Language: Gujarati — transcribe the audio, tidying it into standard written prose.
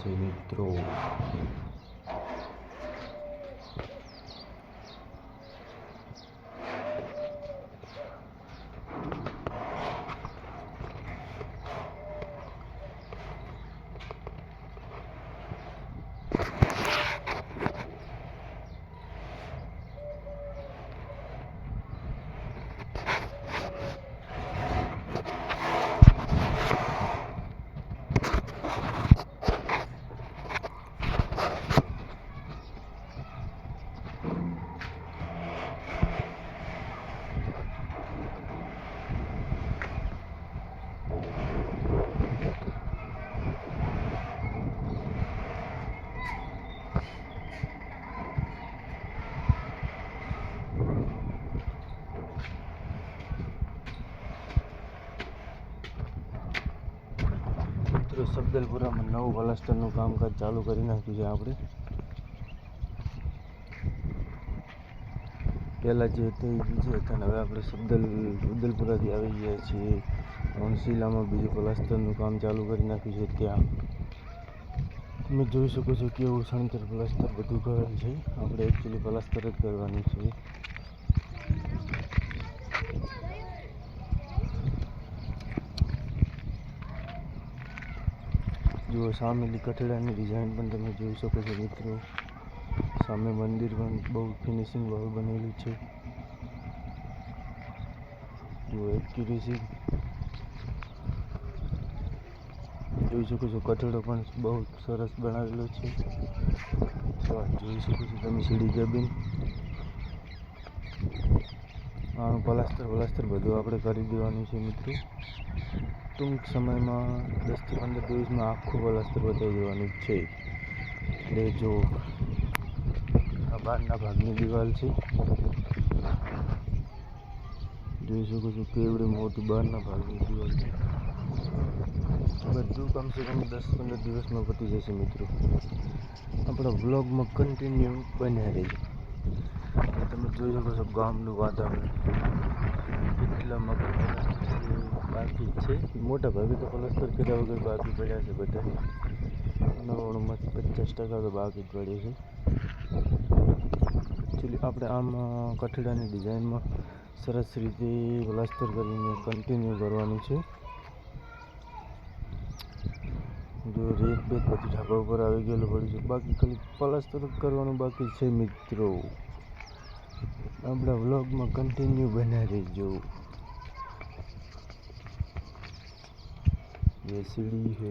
છે મિત્રો। મિત્રો સબદલપુરામાં નવું પ્લાસ્ટરનું કામકાજ ચાલુ કરી નાખ્યું છે આપણે। પહેલાં જે થઈ ગયું છે અને હવે આપણે સબદલપુરાથી આવી ગયા છીએ ઓનશીલામાં બીજું પ્લાસ્ટરનું કામ ચાલુ કરી નાખ્યું છે। ત્યાં તમે જોઈ શકો છો કેવું સણતર પ્લાસ્ટર બધું કરેલ છે। આપણે એકચ્યુઅલી પ્લાસ્ટર જ કરવાનું છે। જો સામેની કઠેડાની ડિઝાઇન પણ તમે જોઈ શકો છો મિત્રો। સામે મંદિર પણ બહુ ફિનિશિંગ વાળું બનેલું છે। જો એક્યુરેસી જોઈ શકો છો, કઠેડો પણ બહુ સરસ બનાવેલો છે। જોઈ શકો છો તમે સીડી કેબિન, આનું પ્લાસ્ટર બધું આપણે કરી દેવાનું છે મિત્રો। ટૂંક સમયમાં 10 થી 15 દિવસમાં આખું પ્લાસ્ટર બતાવી દેવાનું છે। એટલે જો આ બહારના ભાગની દિવાલ છે, જોઈ શકો છો કેવડી મોટી બહારના ભાગની દિવાલ છે। બધું કમસે કમ 10-15 દિવસમાં પતી જશે મિત્રો। આપણા વ્લોગમાં કન્ટિન્યુ બન્યા રહેજો। તમે જોઈ શકો છો ગામનું વાતાવરણ, કેટલા મકાન બાકી છે। મોટા ભાગે તો પ્લાસ્ટર કર્યા વગર બાકી પડ્યા છે બધા। 99માંથી 50% તો બાકી જ પડે છે। એકચ્યુઅલી આપણે આમ કઠેડાની ડિઝાઇનમાં સરસ રીતે પ્લાસ્ટર કરીને કન્ટિન્યુ કરવાનું છે। જો રેત બેત બધી ઢાબા ઉપર આવી ગયેલું પડ્યું છે, બાકી ખાલી પ્લાસ્ટર જ કરવાનું બાકી છે મિત્રો। આપણા વ્લોગમાં કન્ટિન્યુ બન્યા રહેજો। ये सीढ़ी है।